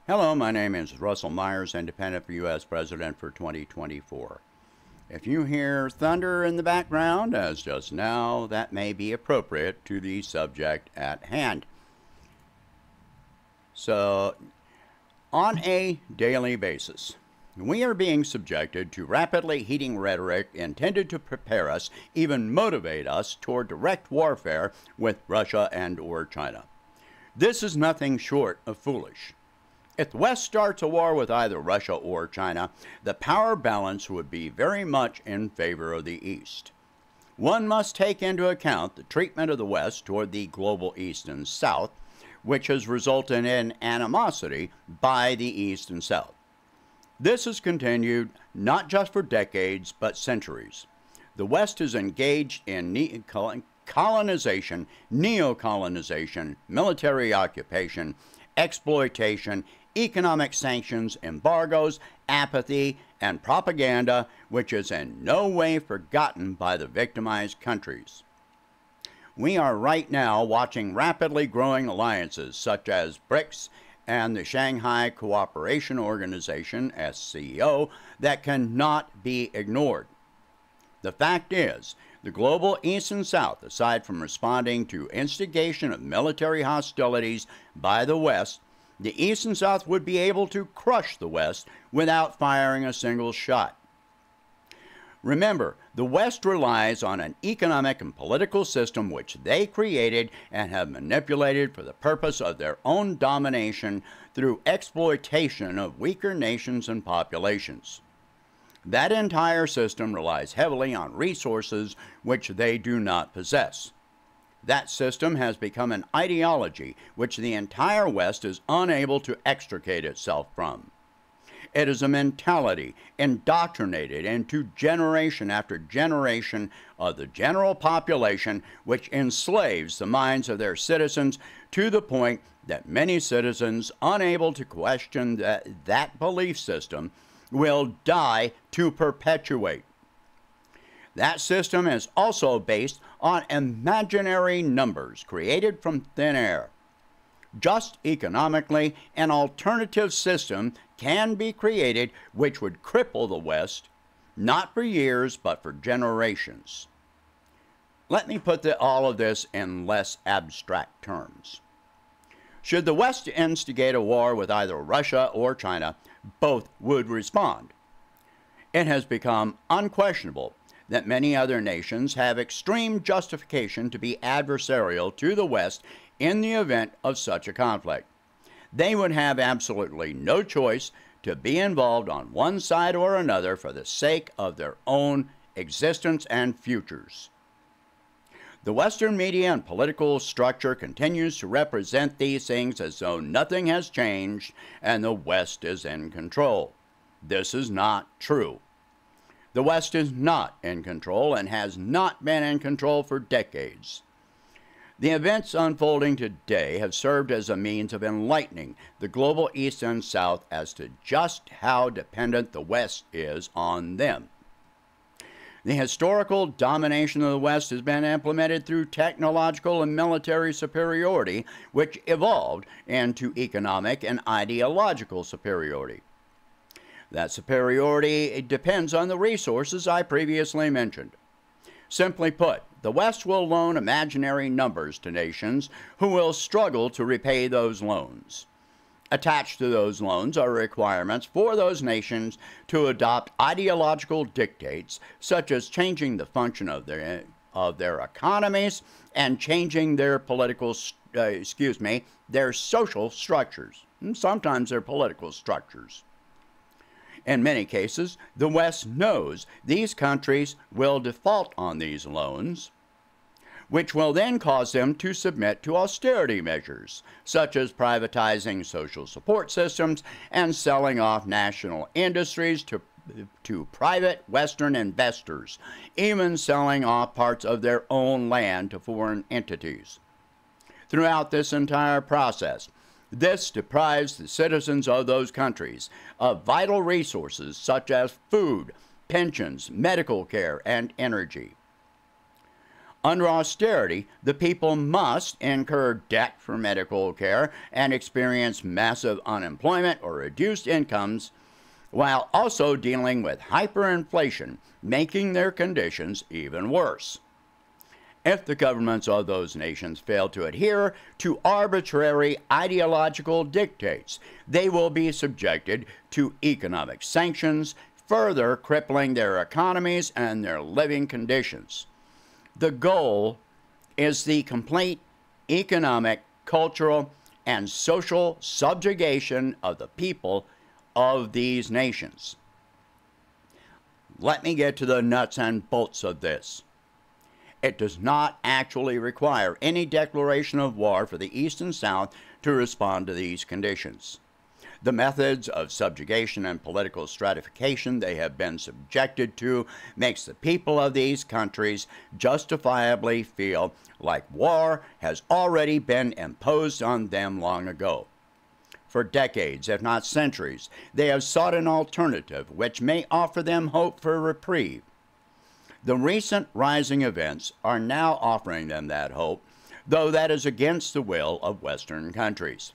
Hello, my name is Russell Myers, Independent for U.S. President for 2024. If you hear thunder in the background, as just now, that may be appropriate to the subject at hand. So, on a daily basis, we are being subjected to rapidly heating rhetoric intended to prepare us, even motivate us, toward direct warfare with Russia and/or China. This is nothing short of foolish. If the West starts a war with either Russia or China, the power balance would be very much in favor of the East. One must take into account the treatment of the West toward the global East and South, which has resulted in animosity by the East and South. This has continued not just for decades, but centuries. The West is engaged in colonization, neo-colonization, military occupation, exploitation, economic sanctions, embargoes, apathy, and propaganda, which is in no way forgotten by the victimized countries. We are right now watching rapidly growing alliances such as BRICS and the Shanghai Cooperation Organization, SCO, that cannot be ignored. The fact is, the global East and South, aside from responding to instigation of military hostilities by the West, the East and South would be able to crush the West without firing a single shot. Remember, the West relies on an economic and political system which they created and have manipulated for the purpose of their own domination through exploitation of weaker nations and populations. That entire system relies heavily on resources which they do not possess. That system has become an ideology which the entire West is unable to extricate itself from. It is a mentality indoctrinated into generation after generation of the general population, which enslaves the minds of their citizens to the point that many citizens, unable to question that belief system, will die to perpetuate. That system is also based on imaginary numbers created from thin air. Just economically, an alternative system can be created which would cripple the West, not for years, but for generations. Let me put all of this in less abstract terms. Should the West instigate a war with either Russia or China, both would respond. It has become unquestionable that many other nations have extreme justification to be adversarial to the West in the event of such a conflict. They would have absolutely no choice to be involved on one side or another for the sake of their own existence and futures. The Western media and political structure continues to represent these things as though nothing has changed and the West is in control. This is not true. The West is not in control and has not been in control for decades. The events unfolding today have served as a means of enlightening the global East and South as to just how dependent the West is on them. The historical domination of the West has been implemented through technological and military superiority, which evolved into economic and ideological superiority. That superiority depends on the resources I previously mentioned. Simply put, the West will loan imaginary numbers to nations who will struggle to repay those loans. Attached to those loans are requirements for those nations to adopt ideological dictates, such as changing the function of their economies and changing their their social structures, and sometimes their political structures. In many cases, the West knows these countries will default on these loans, which will then cause them to submit to austerity measures, such as privatizing social support systems and selling off national industries to private Western investors, even selling off parts of their own land to foreign entities. Throughout this entire process, this deprives the citizens of those countries of vital resources such as food, pensions, medical care, and energy. Under austerity, the people must incur debt for medical care and experience massive unemployment or reduced incomes, while also dealing with hyperinflation, making their conditions even worse. If the governments of those nations fail to adhere to arbitrary ideological dictates, they will be subjected to economic sanctions, further crippling their economies and their living conditions. The goal is the complete economic, cultural, and social subjugation of the people of these nations. Let me get to the nuts and bolts of this. It does not actually require any declaration of war for the East and South to respond to these conditions. The methods of subjugation and political stratification they have been subjected to makes the people of these countries justifiably feel like war has already been imposed on them long ago. For decades, if not centuries, they have sought an alternative which may offer them hope for reprieve. The recent rising events are now offering them that hope, though that is against the will of Western countries.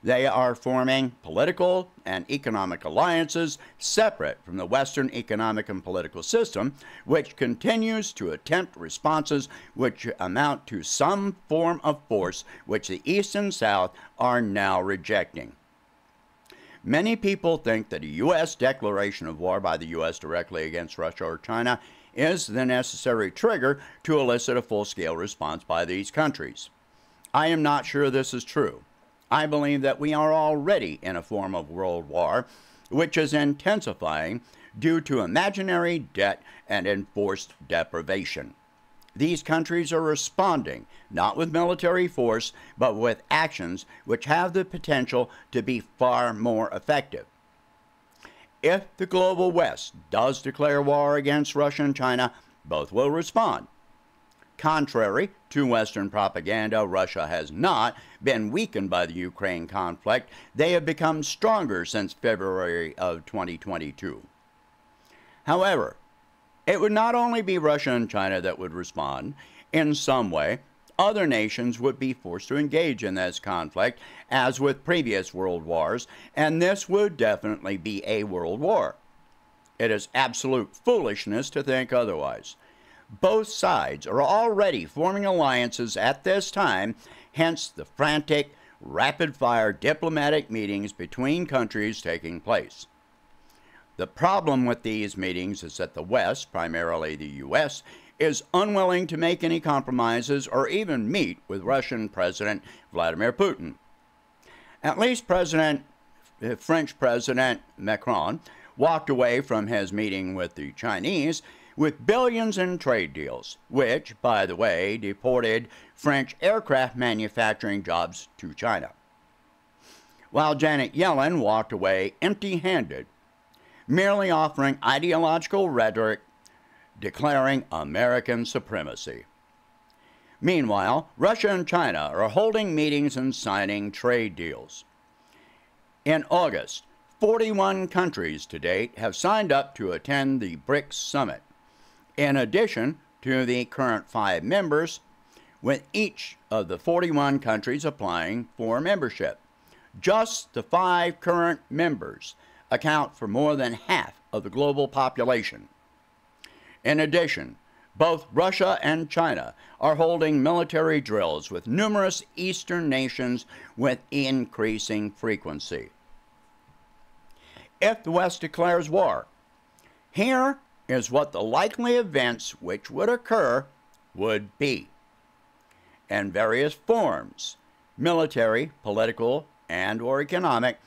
They are forming political and economic alliances separate from the Western economic and political system, which continues to attempt responses which amount to some form of force which the East and South are now rejecting. Many people think that a U.S. declaration of war by the U.S. directly against Russia or China is the necessary trigger to elicit a full-scale response by these countries. I am not sure this is true. I believe that we are already in a form of world war, which is intensifying due to imaginary debt and enforced deprivation. These countries are responding, not with military force, but with actions which have the potential to be far more effective. If the global West does declare war against Russia and China, both will respond. Contrary to Western propaganda, Russia has not been weakened by the Ukraine conflict. They have become stronger since February of 2022. However, it would not only be Russia and China that would respond. In some way, other nations would be forced to engage in this conflict, as with previous world wars, and this would definitely be a world war. It is absolute foolishness to think otherwise. Both sides are already forming alliances at this time, hence the frantic, rapid-fire diplomatic meetings between countries taking place. The problem with these meetings is that the West, primarily the U.S., is unwilling to make any compromises or even meet with Russian President Vladimir Putin. At least French President Macron walked away from his meeting with the Chinese with billions in trade deals, which, by the way, deported French aircraft manufacturing jobs to China. While Janet Yellen walked away empty-handed, merely offering ideological rhetoric declaring American supremacy. Meanwhile, Russia and China are holding meetings and signing trade deals. In August, 41 countries to date have signed up to attend the BRICS summit, in addition to the current 5 members, with each of the 41 countries applying for membership. Just the 5 current members account for more than half of the global population. In addition, both Russia and China are holding military drills with numerous Eastern nations with increasing frequency. If the West declares war, here is what the likely events which would occur would be. In various forms, military, political, and/or economic,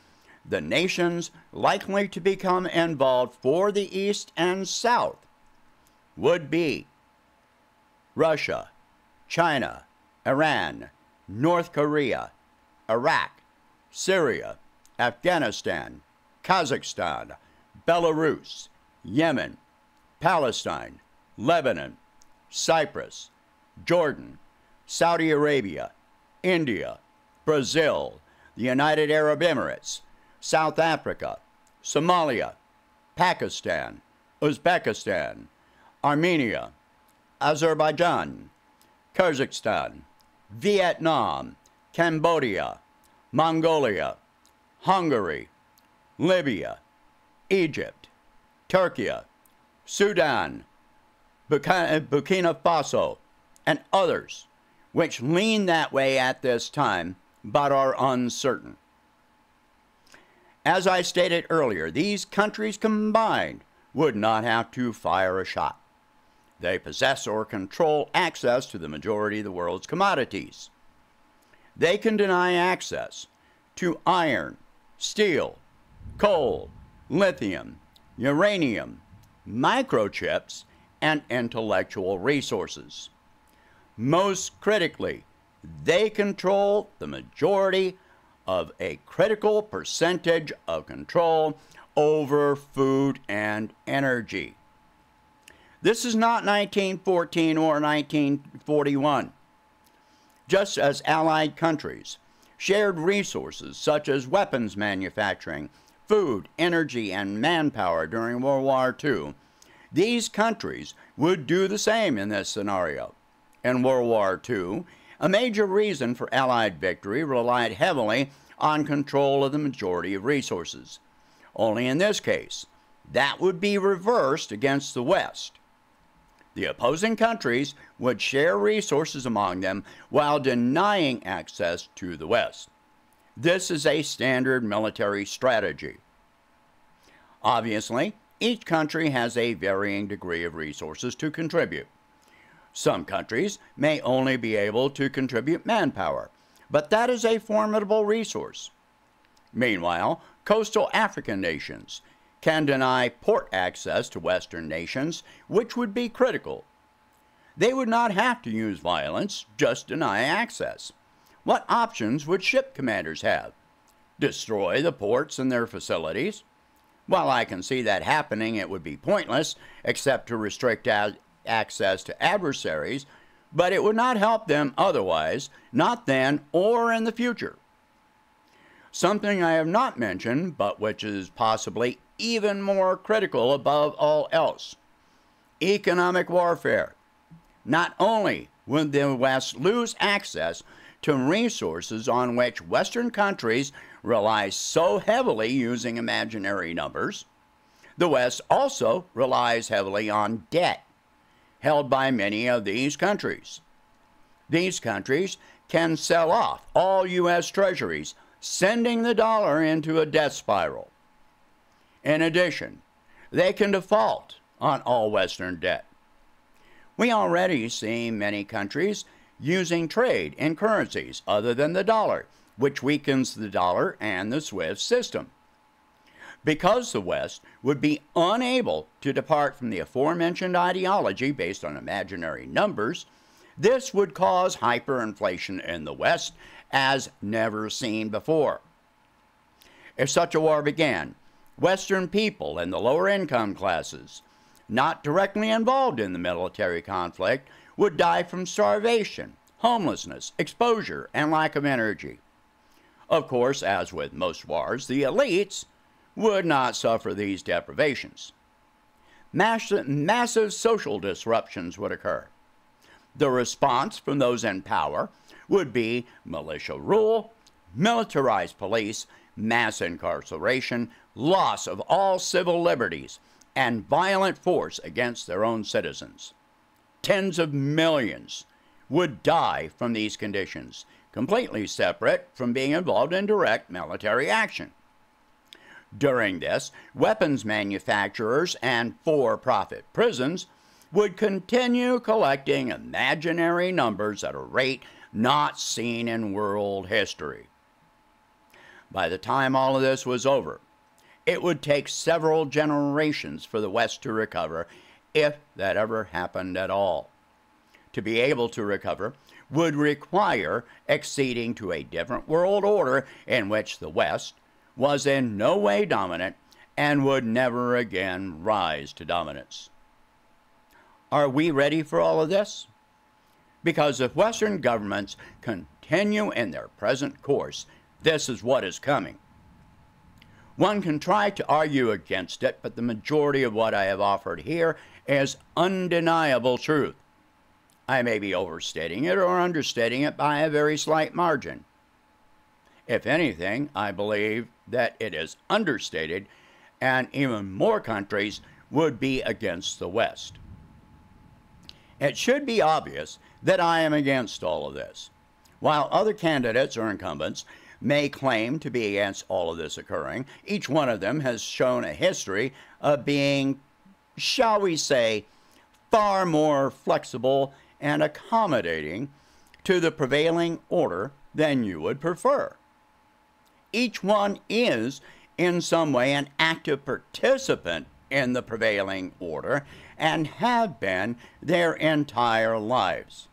the nations likely to become involved for the East and South would be Russia, China, Iran, North Korea, Iraq, Syria, Afghanistan, Kazakhstan, Belarus, Yemen, Palestine, Lebanon, Cyprus, Jordan, Saudi Arabia, India, Brazil, the United Arab Emirates, South Africa, Somalia, Pakistan, Uzbekistan, Armenia, Azerbaijan, Kazakhstan, Vietnam, Cambodia, Mongolia, Hungary, Libya, Egypt, Turkey, Sudan, Burkina Faso, and others, which lean that way at this time, but are uncertain. As I stated earlier, these countries combined would not have to fire a shot. They possess or control access to the majority of the world's commodities. They can deny access to iron, steel, coal, lithium, uranium, microchips, and intellectual resources. Most critically, they control the majority of a critical percentage of control over food and energy. This is not 1914 or 1941. Just as Allied countries shared resources such as weapons manufacturing, food, energy, and manpower during World War II, these countries would do the same in this scenario. In World War II, a major reason for Allied victory relied heavily on control of the majority of resources. Only in this case, that would be reversed against the West. The opposing countries would share resources among them while denying access to the West. This is a standard military strategy. Obviously, each country has a varying degree of resources to contribute. Some countries may only be able to contribute manpower, but that is a formidable resource. Meanwhile, coastal African nations can deny port access to Western nations, which would be critical. They would not have to use violence, just deny access. What options would ship commanders have? Destroy the ports and their facilities? While I can see that happening, it would be pointless, except to restrict access to adversaries, but it would not help them otherwise, not then or in the future. Something I have not mentioned, but which is possibly even more critical above all else: economic warfare. Not only would the West lose access to resources on which Western countries rely so heavily using imaginary numbers, the West also relies heavily on debt held by many of these countries. These countries can sell off all U.S. treasuries, sending the dollar into a debt spiral. In addition, they can default on all Western debt. We already see many countries using trade in currencies other than the dollar, which weakens the dollar and the SWIFT system. Because the West would be unable to depart from the aforementioned ideology based on imaginary numbers, this would cause hyperinflation in the West as never seen before. If such a war began, Western people and the lower income classes, not directly involved in the military conflict, would die from starvation, homelessness, exposure, and lack of energy. Of course, as with most wars, the elites would not suffer these deprivations. Massive social disruptions would occur. The response from those in power would be militia rule, militarized police, mass incarceration, loss of all civil liberties, and violent force against their own citizens. Tens of millions would die from these conditions, completely separate from being involved in direct military action. During this, weapons manufacturers and for-profit prisons would continue collecting imaginary numbers at a rate not seen in world history. By the time all of this was over, it would take several generations for the West to recover, if that ever happened at all. To be able to recover would require acceding to a different world order in which the West was in no way dominant and would never again rise to dominance. Are we ready for all of this? Because if Western governments continue in their present course, this is what is coming. One can try to argue against it, but the majority of what I have offered here is undeniable truth. I may be overstating it or understating it by a very slight margin. If anything, I believe that it is understated, and even more countries would be against the West. It should be obvious that I am against all of this. While other candidates or incumbents may claim to be against all of this occurring, each one of them has shown a history of being, shall we say, far more flexible and accommodating to the prevailing order than you would prefer. Each one is, in some way, an active participant in the prevailing order and have been their entire lives.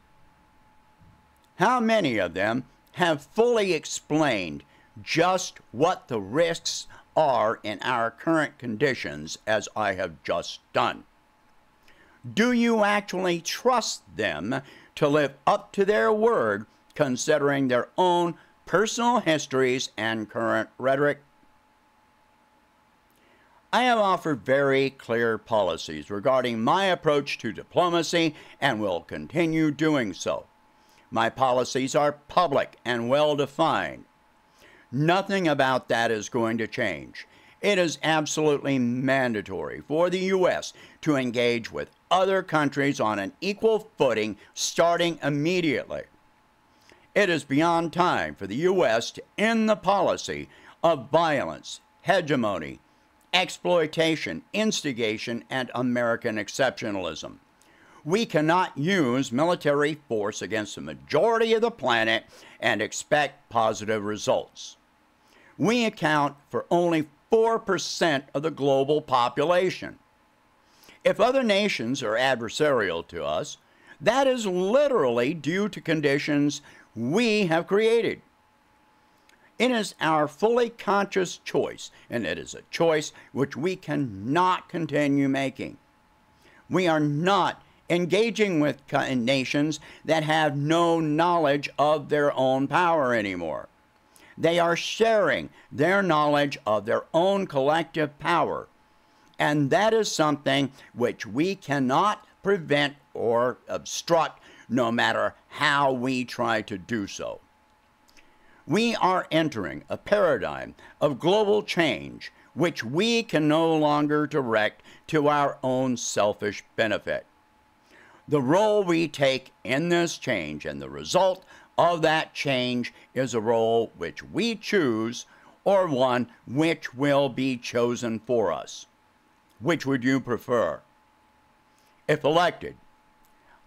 How many of them have fully explained just what the risks are in our current conditions, as I have just done? Do you actually trust them to live up to their word, considering their own personal histories and current rhetoric? I have offered very clear policies regarding my approach to diplomacy and will continue doing so. My policies are public and well-defined. Nothing about that is going to change. It is absolutely mandatory for the U.S. to engage with other countries on an equal footing starting immediately. It is beyond time for the U.S. to end the policy of violence, hegemony, exploitation, instigation, and American exceptionalism. We cannot use military force against the majority of the planet and expect positive results. We account for only 4% of the global population. If other nations are adversarial to us, that is literally due to conditions we have created. It is our fully conscious choice, and it is a choice which we cannot continue making. We are not engaging with nations that have no knowledge of their own power anymore. They are sharing their knowledge of their own collective power, and that is something which we cannot prevent or obstruct, no matter how we try to do so. We are entering a paradigm of global change which we can no longer direct to our own selfish benefit. The role we take in this change and the result of that change is a role which we choose, or one which will be chosen for us. Which would you prefer? If elected,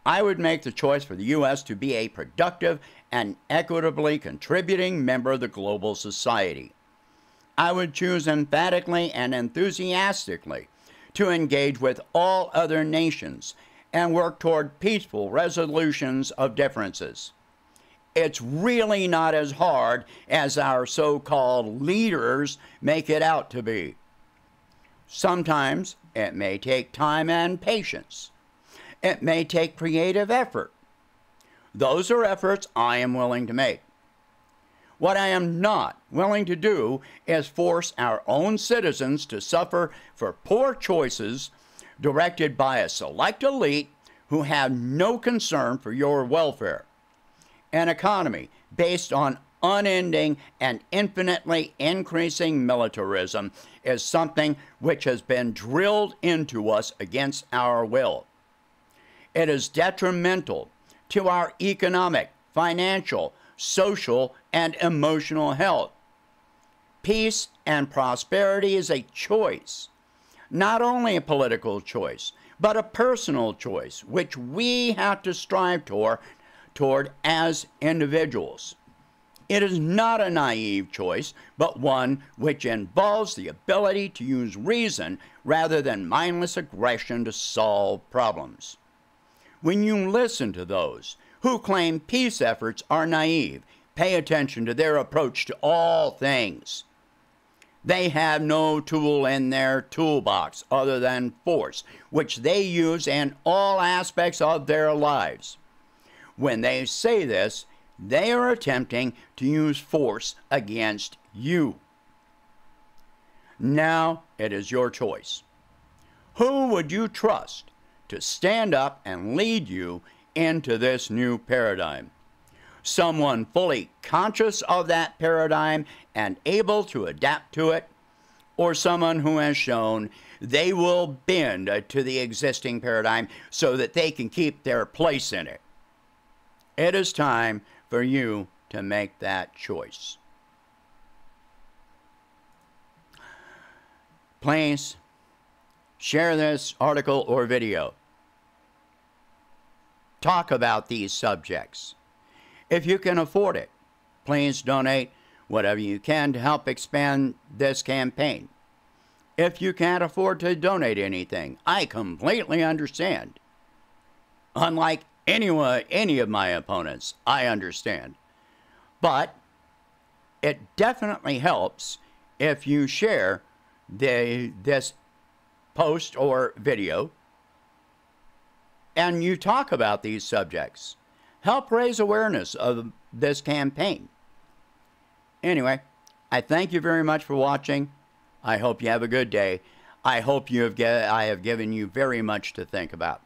I would make the choice for the U.S. to be a productive and equitably contributing member of the global society. I would choose emphatically and enthusiastically to engage with all other nations and work toward peaceful resolutions of differences. It's really not as hard as our so-called leaders make it out to be. Sometimes it may take time and patience. It may take creative effort. Those are efforts I am willing to make. What I am not willing to do is force our own citizens to suffer for poor choices directed by a select elite who have no concern for your welfare. An economy based on unending and infinitely increasing militarism is something which has been drilled into us against our will. It is detrimental to our economic, financial, social, and emotional health. Peace and prosperity is a choice, not only a political choice, but a personal choice, which we have to strive toward as individuals. It is not a naive choice, but one which involves the ability to use reason rather than mindless aggression to solve problems. When you listen to those who claim peace efforts are naive, pay attention to their approach to all things. They have no tool in their toolbox other than force, which they use in all aspects of their lives. When they say this, they are attempting to use force against you. Now it is your choice. Who would you trust to stand up and lead you into this new paradigm. Someone fully conscious of that paradigm and able to adapt to it, or someone who has shown they will bend to the existing paradigm so that they can keep their place in it. It is time for you to make that choice. Please share this article or video. Talk about these subjects. If you can afford it, please donate whatever you can to help expand this campaign. If you can't afford to donate anything, I completely understand. Unlike any of my opponents, I understand. But it definitely helps if you share this post or video and you talk about these subjects. Help raise awareness of this campaign. Anyway, I thank you very much for watching. I hope you have a good day. I hope I have given you very much to think about.